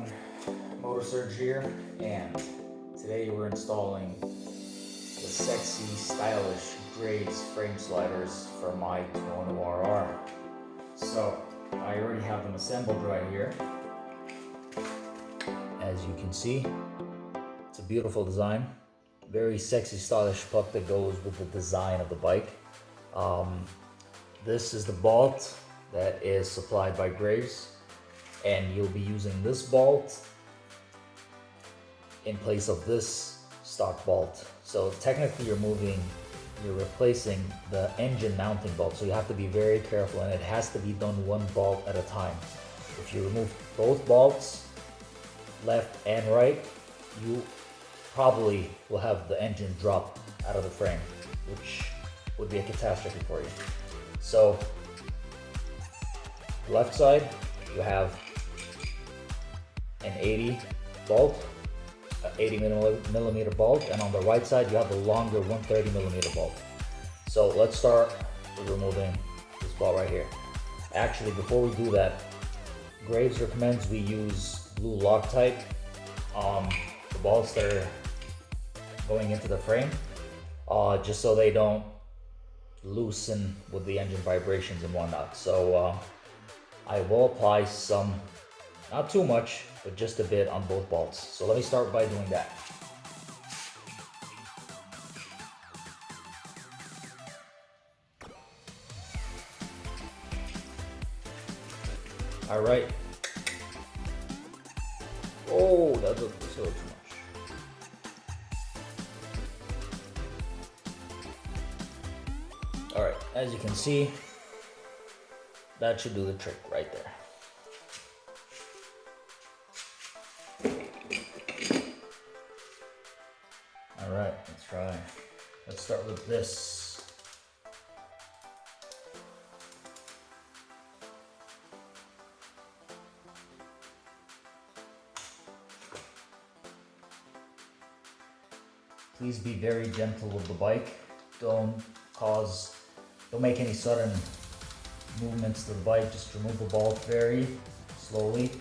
everyone, Motor Surge here, and today we're installing the sexy, stylish Graves frame sliders for my Tuono RR. So, I already have them assembled right here. As you can see, it's a beautiful design. Very sexy, stylish puck that goes with the design of the bike. This is the bolt that is supplied by Graves, and you'll be using this bolt in place of this stock bolt. So technically you're replacing the engine mounting bolt, so you have to be very careful, and it has to be done one bolt at a time. If you remove both bolts, left and right, you probably will have the engine drop out of the frame, which would be a catastrophe for you. So left side, you have an 80 bolt, an 80 millimeter bolt, and on the right side you have the longer 130 millimeter bolt. So let's start with removing this bolt right here. Actually, before we do that, Graves recommends we use blue Loctite on the bolts that are going into the frame, just so they don't loosen with the engine vibrations and whatnot. So I will apply some, not too much, but just a bit on both bolts. So let me start by doing that. All right. Oh, that was so too much. All right, as you can see, that should do the trick right there. All right, let's try. Let's start with this. Please be very gentle with the bike. Don't make any sudden movements to the bike. Just remove the bolt very slowly.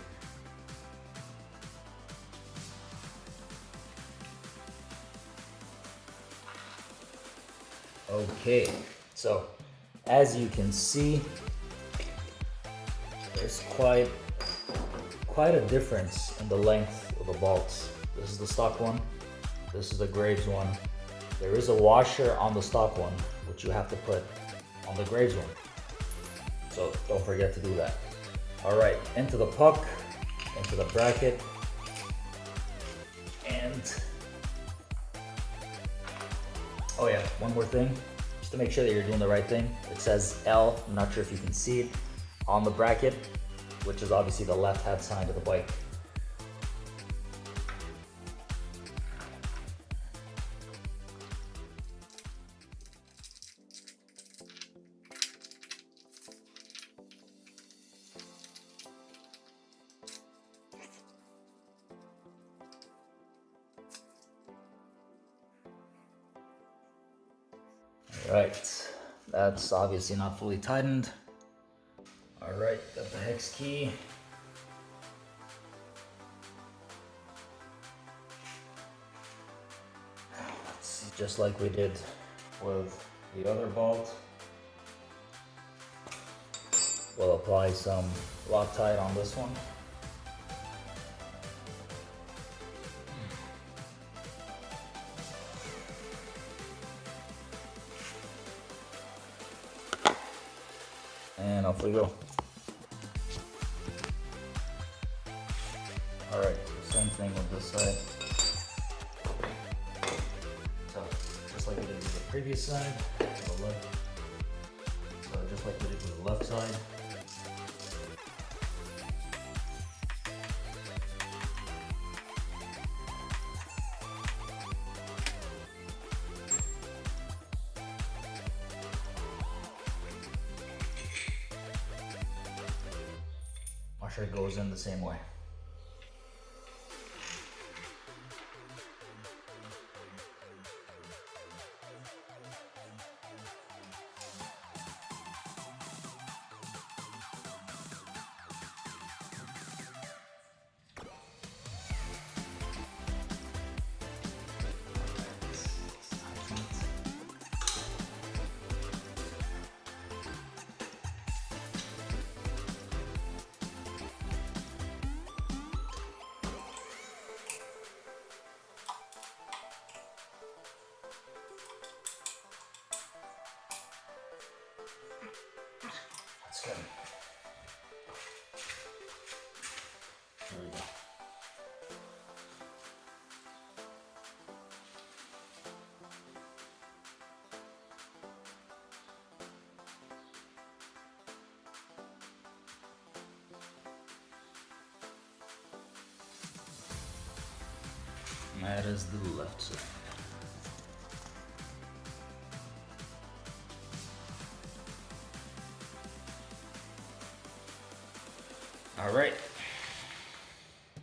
Okay, so as you can see, there's quite a difference in the length of the bolts. This is the stock one, this is the Graves one. There is a washer on the stock one, which you have to put on the Graves one. So don't forget to do that. All right, into the puck, into the bracket, and oh yeah, one more thing, just to make sure that you're doing the right thing. It says L, I'm not sure if you can see it, on the bracket, which is obviously the left-hand side of the bike. Right, that's obviously not fully tightened. All right, got the hex key. Let's see, just like we did with the other bolt, we'll apply some Loctite on this one. And off we go. All right, same thing with this side. So just like we did with the previous side, to the left. So just like we did with the left side. Washer goes in the same way. That is the left side. All right.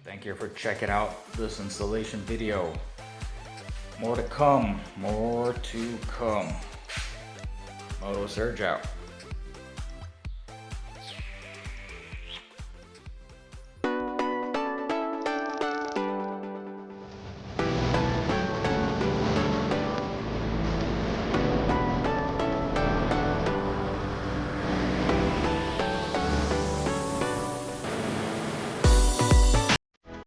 Thank you for checking out this installation video. More to come. More to come. Moto Surge out.